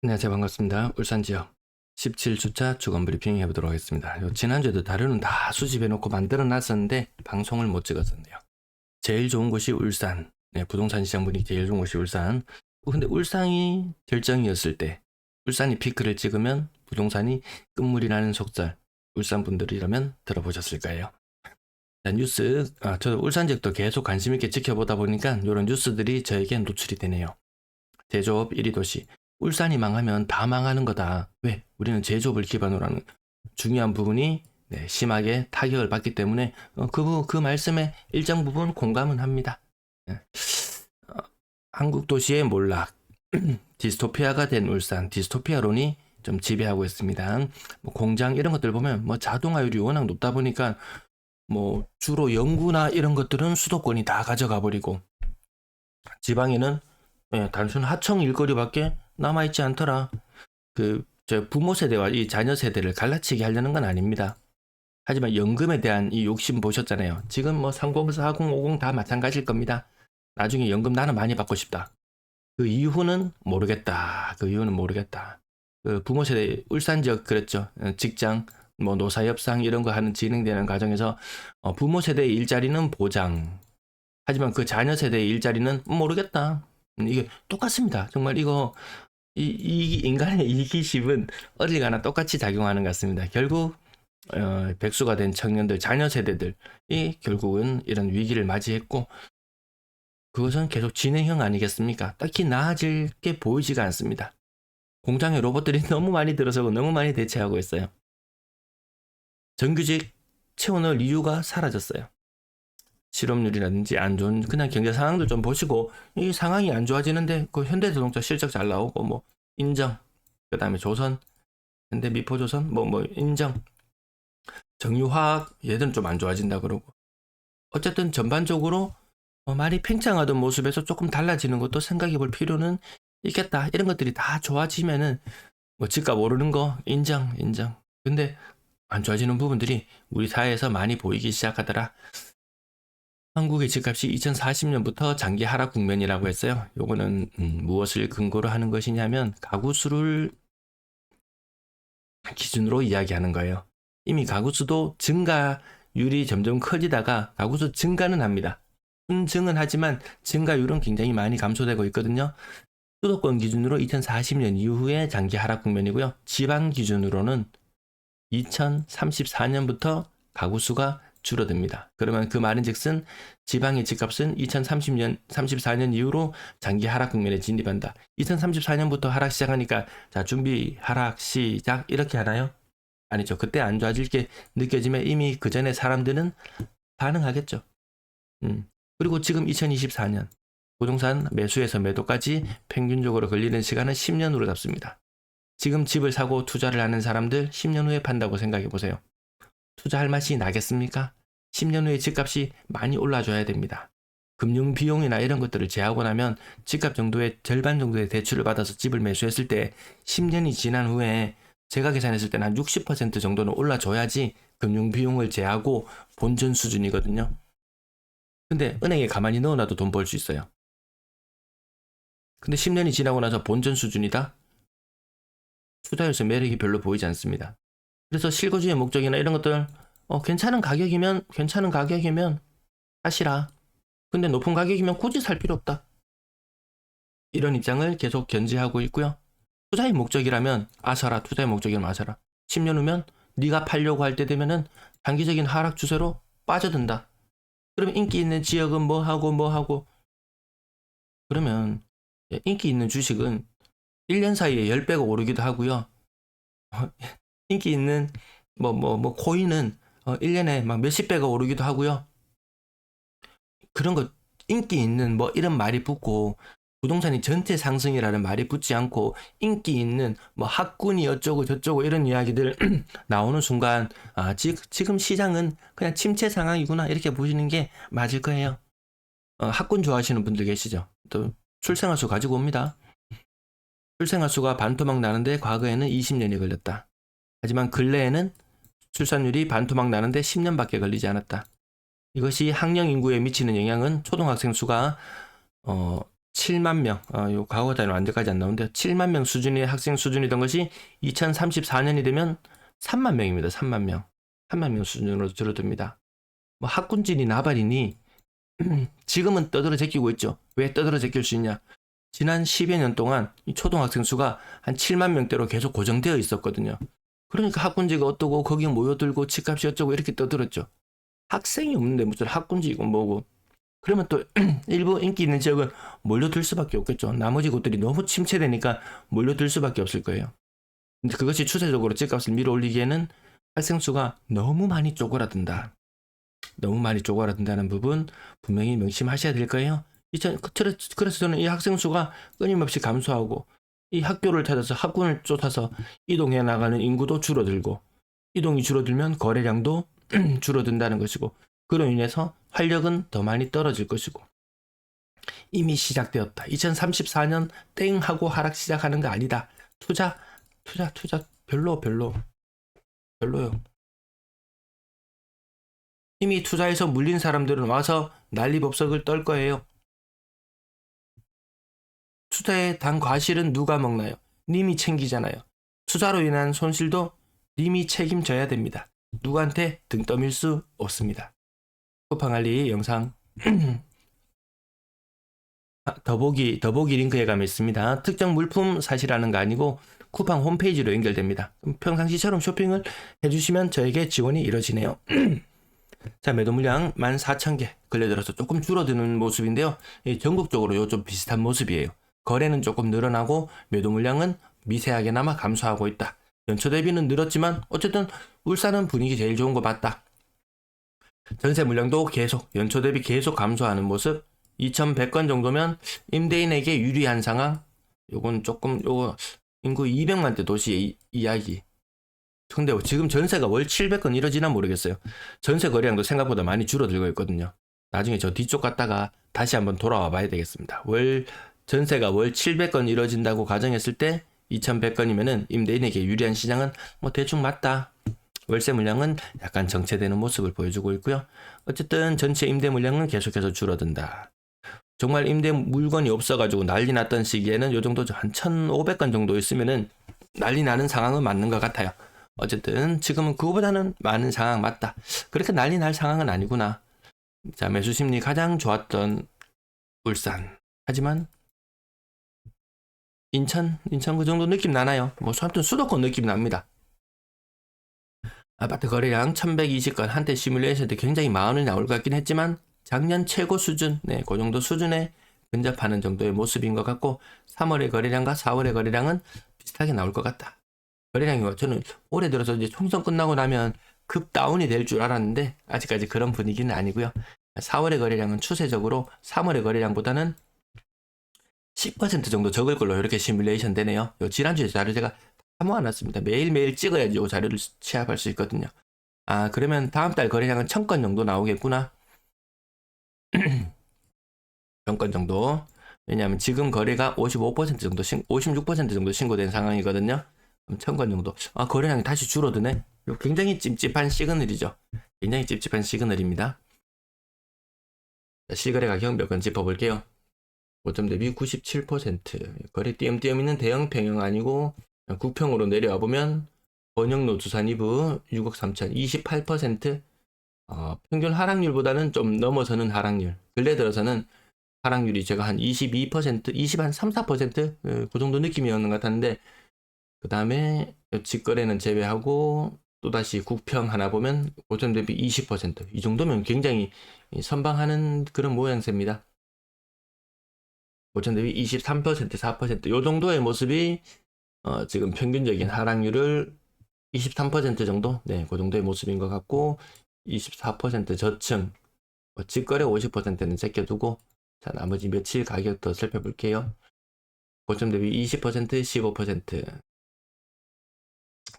안녕하세요. 반갑습니다. 울산 지역 17주차 주간 브리핑 해보도록 하겠습니다. 지난주에도 자료는 다 수집해놓고 만들어 놨었는데 방송을 못 찍었었네요. 제일 좋은 곳이 울산. 네, 부동산 시장 분위기 제일 좋은 곳이 울산. 근데 울산이 결정이었을 때 울산이 피크를 찍으면 부동산이 끝물이 나는 속설. 울산 분들이라면 들어보셨을까요? 자, 뉴스. 저 울산 지역도 계속 관심 있게 지켜보다 보니까 이런 뉴스들이 저에게 노출이 되네요. 제조업 1위 도시. 울산이 망하면 다 망하는 거다. 왜? 우리는 제조업을 기반으로 하는 중요한 부분이 심하게 타격을 받기 때문에 그 말씀에 일정 부분 공감은 합니다. 예. 한국 도시의 몰락, 디스토피아가 된 울산, 디스토피아론이 좀 지배하고 있습니다. 뭐 공장 이런 것들 보면 뭐 자동화율이 워낙 높다 보니까 뭐 주로 연구나 이런 것들은 수도권이 다 가져가 버리고 지방에는 단순 하청 일거리밖에 남아있지 않더라. 저 부모 세대와 이 자녀 세대를 갈라치게 하려는 건 아닙니다. 하지만 연금에 대한 이 욕심 보셨잖아요. 지금 뭐 30, 40, 50 다 마찬가지일 겁니다. 나중에 연금 나는 많이 받고 싶다. 그 이유는 모르겠다. 그 부모 세대 울산 지역 그랬죠. 직장, 뭐 노사 협상 이런 거 하는 진행되는 과정에서 부모 세대의 일자리는 보장. 하지만 그 자녀 세대의 일자리는 모르겠다. 이게 똑같습니다. 정말 이 인간의 이기심은 어딜 가나 똑같이 작용하는 것 같습니다. 결국 백수가 된 청년들, 자녀 세대들이 결국은 이런 위기를 맞이했고 그것은 계속 진행형 아니겠습니까? 딱히 나아질 게 보이지가 않습니다. 공장에 로봇들이 너무 많이 들어서고 너무 많이 대체하고 있어요. 정규직 채워넣을 이유가 사라졌어요. 실업률이라든지 안 좋은 그냥 경제 상황도 좀 보시고 이 상황이 안 좋아지는데 그 현대자동차 실적 잘 나오고 뭐 인정. 그다음에 조선, 현대미포조선 뭐 인정. 정유화학 얘들은 좀 안 좋아진다 그러고 어쨌든 전반적으로 많이 팽창하던 모습에서 조금 달라지는 것도 생각해 볼 필요는 있겠다. 이런 것들이 다 좋아지면은 뭐 집값 오르는 거 인정. 근데 안 좋아지는 부분들이 우리 사회에서 많이 보이기 시작하더라. 한국의 집값이 2040년부터 장기 하락 국면이라고 했어요. 요거는 무엇을 근거로 하는 것이냐면 가구 수를 기준으로 이야기하는 거예요. 이미 가구 수도 증가율이 점점 커지다가 가구 수 증가는 합니다. 증은 하지만 증가율은 굉장히 많이 감소되고 있거든요. 수도권 기준으로 2040년 이후에 장기 하락 국면이고요. 지방 기준으로는 2034년부터 가구 수가 줄어듭니다. 그러면 그 말인즉슨 지방의 집값은 2030년, 34년 이후로 장기 하락 국면에 진입한다. 2034년부터 하락 시작하니까 자 준비 하락 시작 이렇게 하나요? 아니죠. 그때 안 좋아질 게 느껴지면 이미 그 전에 사람들은 반응하겠죠. 그리고 지금 2024년 부동산 매수에서 매도까지 평균적으로 걸리는 시간은 10년으로 잡습니다. 지금 집을 사고 투자를 하는 사람들 10년 후에 판다고 생각해 보세요. 투자할 맛이 나겠습니까? 10년 후에 집값이 많이 올라줘야 됩니다. 금융 비용이나 이런 것들을 제하고 나면 집값 정도의 절반 정도의 대출을 받아서 집을 매수했을 때 10년이 지난 후에 제가 계산했을 때는 한 60% 정도는 올라줘야지 금융 비용을 제하고 본전 수준이거든요. 근데 은행에 가만히 넣어놔도 돈 벌 수 있어요. 근데 10년이 지나고 나서 본전 수준이다? 투자에서 매력이 별로 보이지 않습니다. 그래서 실거주의 목적이나 이런 것들 괜찮은 가격이면 사시라. 근데 높은 가격이면 굳이 살 필요 없다. 이런 입장을 계속 견지하고 있고요. 투자의 목적이라면 아사라, 투자의 목적이라면 아사라. 10년 후면 네가 팔려고 할 때 되면은 장기적인 하락 추세로 빠져든다. 그러면 인기 있는 지역은 뭐 하고 그러면 인기 있는 주식은 1년 사이에 10배가 오르기도 하고요. 인기 있는 코인은 1년에 막 몇십 배가 오르기도 하고요. 그런 거 인기 있는 뭐 이런 말이 붙고 부동산이 전체 상승이라는 말이 붙지 않고 인기 있는 뭐 학군이 어쩌고 저쩌고 이런 이야기들 나오는 순간 지금 시장은 그냥 침체 상황이구나 이렇게 보시는 게 맞을 거예요. 학군 좋아하시는 분들 계시죠? 또 출생아 수 가지고 옵니다. 출생아 수가 반토막 나는데 과거에는 20년이 걸렸다. 하지만 근래에는 출산율이 반토막 나는데 10년밖에 걸리지 않았다. 이것이 학령 인구에 미치는 영향은 초등학생 수가 7만 명, 요 과거 단위는 언제까지 안 나오는데 7만 명 수준의 학생 수준이던 것이 2034년이 되면 3만 명입니다. 3만 명. 3만 명 수준으로 줄어듭니다. 뭐 학군진이 나발이니 지금은 떠들어 제끼고 있죠. 왜 떠들어 제낄 수 있냐? 지난 10여 년 동안 이 초등학생 수가 한 7만 명대로 계속 고정되어 있었거든요. 그러니까 학군지가 어떠고 거기에 모여들고 집값이 어쩌고 이렇게 떠들었죠. 학생이 없는데 무슨 학군지이고 뭐고. 그러면 또 일부 인기 있는 지역은 몰려들 수밖에 없겠죠. 나머지 곳들이 너무 침체되니까 몰려들 수밖에 없을 거예요. 근데 그것이 추세적으로 집값을 밀어올리기에는 학생 수가 너무 많이 쪼그라든다. 너무 많이 쪼그라든다는 부분 분명히 명심하셔야 될 거예요. 그래서 저는 이 학생 수가 끊임없이 감소하고 이 학교를 찾아서 학군을 쫓아서 이동해 나가는 인구도 줄어들고 이동이 줄어들면 거래량도 줄어든다는 것이고 그로 인해서 활력은 더 많이 떨어질 것이고 이미 시작되었다. 2034년 땡 하고 하락 시작하는 거 아니다. 투자 별로요. 이미 투자해서 물린 사람들은 와서 난리법석을 떨 거예요. 투자의 단 과실은 누가 먹나요? 님이 챙기잖아요. 투자로 인한 손실도 님이 책임져야 됩니다. 누구한테 등 떠밀 수 없습니다. 쿠팡알리 영상 더보기 링크에 가면 있습니다. 특정 물품 사시라는 거 아니고 쿠팡 홈페이지로 연결됩니다. 평상시처럼 쇼핑을 해주시면 저에게 지원이 이루어지네요. 자, 매도 물량 14,000개 근래 들어서 조금 줄어드는 모습인데요. 전국적으로 좀 비슷한 모습이에요. 거래는 조금 늘어나고 매도 물량은 미세하게나마 감소하고 있다. 연초 대비는 늘었지만 어쨌든 울산은 분위기 제일 좋은 거 맞다. 전세 물량도 계속 연초 대비 계속 감소하는 모습. 2,100건 정도면 임대인에게 유리한 상황. 요건 조금 인구 200만대 도시의 이야기. 근데 지금 전세가 월 700건 이러지나 모르겠어요. 전세 거래량도 생각보다 많이 줄어들고 있거든요. 나중에 저 뒤쪽 갔다가 다시 한번 돌아와 봐야 되겠습니다. 전세가 월 700건 이뤄진다고 가정했을 때 2100건이면은 임대인에게 유리한 시장은 뭐 대충 맞다. 월세 물량은 약간 정체되는 모습을 보여주고 있고요. 어쨌든 전체 임대 물량은 계속해서 줄어든다. 정말 임대 물건이 없어가지고 난리 났던 시기에는 요 정도 한 1500건 정도 있으면은 난리 나는 상황은 맞는 것 같아요. 어쨌든 지금은 그거보다는 많은 상황 맞다. 그렇게 난리 날 상황은 아니구나. 자, 매수 심리 가장 좋았던 울산. 하지만 인천 그 정도 느낌 나나요? 뭐 아무튼 수도권 느낌 납니다. 아파트 거래량 1120건 한때 시뮬레이션 때 굉장히 많이 나올 것 같긴 했지만 작년 최고 수준, 그 정도 수준에 근접하는 정도의 모습인 것 같고 3월의 거래량과 4월의 거래량은 비슷하게 나올 것 같다. 거래량이 저는 올해 들어서 이제 총선 끝나고 나면 급 다운이 될 줄 알았는데 아직까지 그런 분위기는 아니고요. 4월의 거래량은 추세적으로 3월의 거래량보다는 10% 정도 적을 걸로 이렇게 시뮬레이션 되네요. 지난주에 자료 제가 다 모아놨습니다. 매일매일 찍어야지 이 자료를 취합할 수 있거든요. 아, 그러면 다음 달 거래량은 1000건 정도 나오겠구나. 1000건 정도. 왜냐하면 지금 거래가 55% 정도, 56% 정도 신고된 상황이거든요. 1000건 정도. 아, 거래량이 다시 줄어드네. 굉장히 찝찝한 시그널이죠. 굉장히 찝찝한 시그널입니다. 자, 실거래 가격 몇 건 짚어볼게요. 고점 대비 97%. 거래 띄엄띄엄 있는 대형 평형 아니고 국평으로 내려와 보면 번영로 두산 2부 6억 3천 28%. 평균 하락률보다는 좀 넘어서는 하락률. 근래 들어서는 하락률이 제가 한 22%, 20한 3, 4%? 그 정도 느낌이었는 것 같았는데 그 다음에 직거래는 제외하고 또다시 국평 하나 보면 고점 대비 20%. 이 정도면 굉장히 선방하는 그런 모양새입니다. 고점 대비 23%, 4%. 이 정도의 모습이 지금 평균적인 하락률을 23% 정도? 네, 그 정도의 모습인 것 같고 24% 저층, 직거래 50%는 제껴두고 자, 나머지 며칠 가격 더 살펴볼게요. 고점 대비 20%, 15%.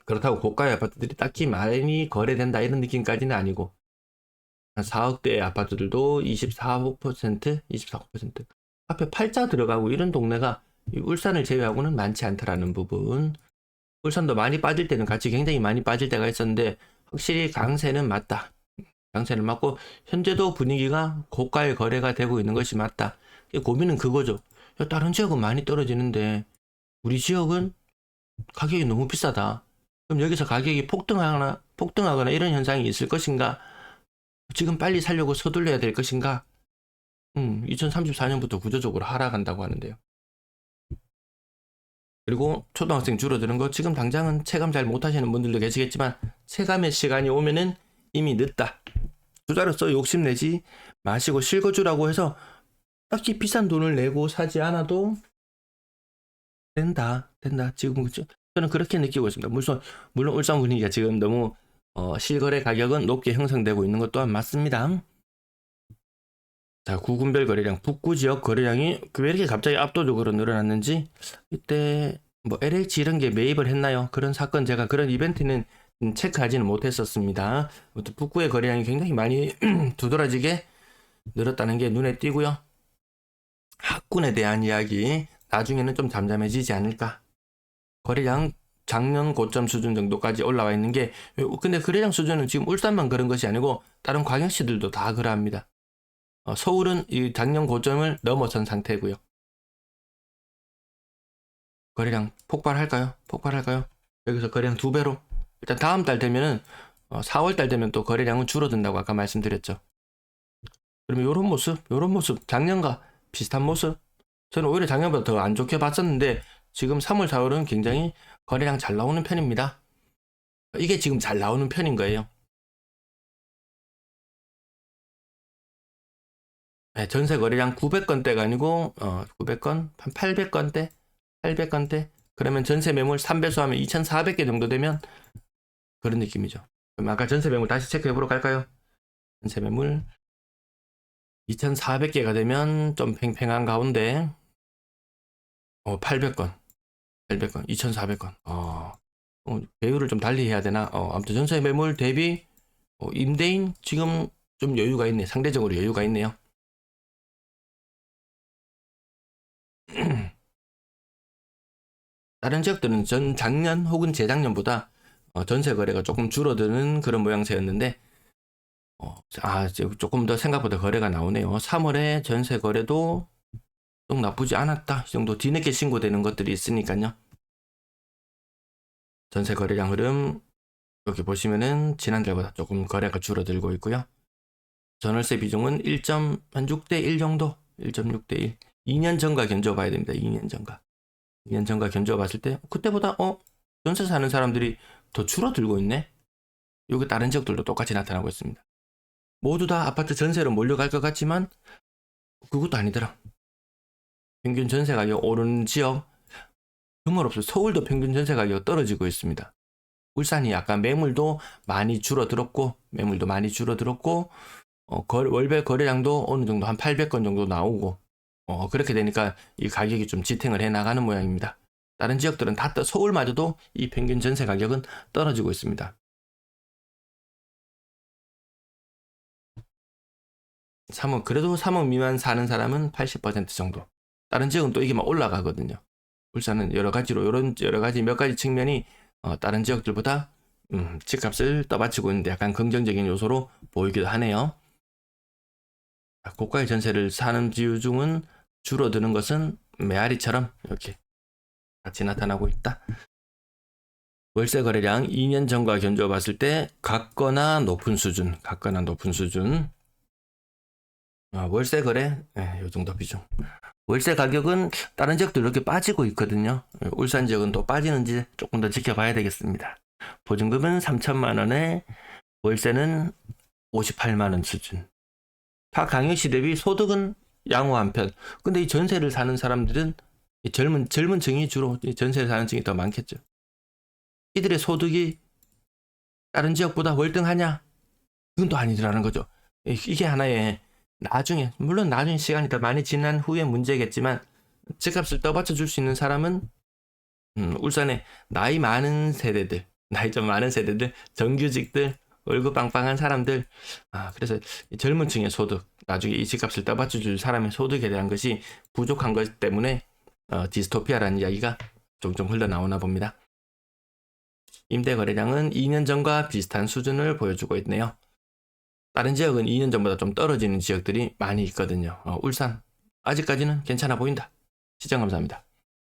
그렇다고 고가의 아파트들이 딱히 많이 거래된다 이런 느낌까지는 아니고 한 4억대의 아파트들도 24%, 24%. 앞에 팔자 들어가고 이런 동네가 울산을 제외하고는 많지 않더라는 부분. 울산도 많이 빠질 때는 같이 굉장히 많이 빠질 때가 있었는데 확실히 강세는 맞다. 강세는 맞고 현재도 분위기가 고가의 거래가 되고 있는 것이 맞다. 고민은 그거죠. 야, 다른 지역은 많이 떨어지는데 우리 지역은 가격이 너무 비싸다. 그럼 여기서 가격이 폭등하거나 이런 현상이 있을 것인가? 지금 빨리 살려고 서둘러야 될 것인가? 2034년부터 구조적으로 하락한다고 하는데요. 그리고 초등학생 줄어드는 거 지금 당장은 체감 잘 못하시는 분들도 계시겠지만 체감의 시간이 오면은 이미 늦다. 투자로서 욕심내지 마시고 실거주라고 해서 딱히 비싼 돈을 내고 사지 않아도 된다. 지금 저는 그렇게 느끼고 있습니다. 물론 울산 분위기가 지금 너무 실거래 가격은 높게 형성되고 있는 것 또한 맞습니다. 자, 구군별 거래량, 북구 지역 거래량이 왜 이렇게 갑자기 압도적으로 늘어났는지 이때 뭐 LH 이런 게 매입을 했나요? 그런 사건 제가 그런 이벤트는 체크하지는 못했었습니다. 북구의 거래량이 굉장히 많이 두드러지게 늘었다는 게 눈에 띄고요. 학군에 대한 이야기 나중에는 좀 잠잠해지지 않을까. 거래량 작년 고점 수준 정도까지 올라와 있는 게 근데 거래량 수준은 지금 울산만 그런 것이 아니고 다른 광역시들도 다 그러합니다. 서울은 이 작년 고점을 넘어선 상태고요. 거래량 폭발할까요? 여기서 거래량 2배로 일단 다음 달 되면은 4월 달 되면 또 거래량은 줄어든다고 아까 말씀드렸죠. 그러면 요런 모습 작년과 비슷한 모습 저는 오히려 작년보다 더 안 좋게 봤었는데 지금 3월 4월은 굉장히 거래량 잘 나오는 편입니다. 이게 지금 잘 나오는 편인 거예요. 네, 전세 거래량 900건대가 아니고 900건, 한 800건대 그러면 전세 매물 3배수 하면 2,400개 정도 되면 그런 느낌이죠. 그럼 아까 전세 매물 다시 체크해 보러 갈까요? 전세 매물 2,400개가 되면 좀 팽팽한 가운데 800건, 2,400건. 배율을 좀 달리 해야 되나? 아무튼 전세 매물 대비 임대인 지금 좀 여유가 있네. 상대적으로 여유가 있네요. 다른 지역들은 작년 혹은 재작년보다 전세 거래가 조금 줄어드는 그런 모양새였는데 조금 더 생각보다 거래가 나오네요. 3월에 전세 거래도 좀 나쁘지 않았다. 이 정도 뒤늦게 신고되는 것들이 있으니까요. 전세 거래량 흐름 여기 보시면은 지난달보다 조금 거래가 줄어들고 있고요. 전월세 비중은 1.6대 1 정도, 1.6대 1. 2년 전과 견주어 봐야 됩니다. 2년 전과 견주어 봤을 때 그때보다 전세 사는 사람들이 더 줄어들고 있네. 여기 다른 지역들도 똑같이 나타나고 있습니다. 모두 다 아파트 전세로 몰려갈 것 같지만 그것도 아니더라. 평균 전세 가격 오르는 지역 정말 없어요. 서울도 평균 전세 가격 떨어지고 있습니다. 울산이 약간 매물도 많이 줄어들었고 월별 거래량도 어느 정도 한 800건 정도 나오고 그렇게 되니까 이 가격이 좀 지탱을 해 나가는 모양입니다. 다른 지역들은 다 서울마저도 이 평균 전세 가격은 떨어지고 있습니다. 그래도 3억 미만 사는 사람은 80% 정도. 다른 지역은 또 이게 막 올라가거든요. 울산은 여러 가지 몇 가지 측면이 다른 지역들보다 집값을 떠받치고 있는데 약간 긍정적인 요소로 보이기도 하네요. 고가의 전세를 사는 비중은 줄어드는 것은 메아리처럼 이렇게 같이 나타나고 있다. 월세 거래량 2년 전과 견주어 봤을 때 같거나 높은 수준. 월세 거래 이 정도 비중. 월세 가격은 다른 지역도 이렇게 빠지고 있거든요. 울산 지역은 또 빠지는지 조금 더 지켜봐야 되겠습니다. 보증금은 3천만 원에 월세는 58만 원 수준. 타 광역시 대비 소득은 양호한 편. 근데 이 전세를 사는 사람들은 젊은 층이 주로 전세를 사는 층이 더 많겠죠. 이들의 소득이 다른 지역보다 월등하냐? 그건 또 아니더라는 거죠. 이게 하나의 물론 나중에 시간이 더 많이 지난 후에 문제겠지만 집값을 떠받쳐 줄 수 있는 사람은 울산의 나이 좀 많은 세대들, 정규직들, 월급 빵빵한 사람들, 그래서 젊은 층의 소득, 나중에 이 집값을 떠받쳐 줄 사람의 소득에 대한 것이 부족한 것 때문에 디스토피아라는 이야기가 종종 흘러나오나 봅니다. 임대 거래량은 2년 전과 비슷한 수준을 보여주고 있네요. 다른 지역은 2년 전보다 좀 떨어지는 지역들이 많이 있거든요. 울산 아직까지는 괜찮아 보인다. 시청 감사합니다.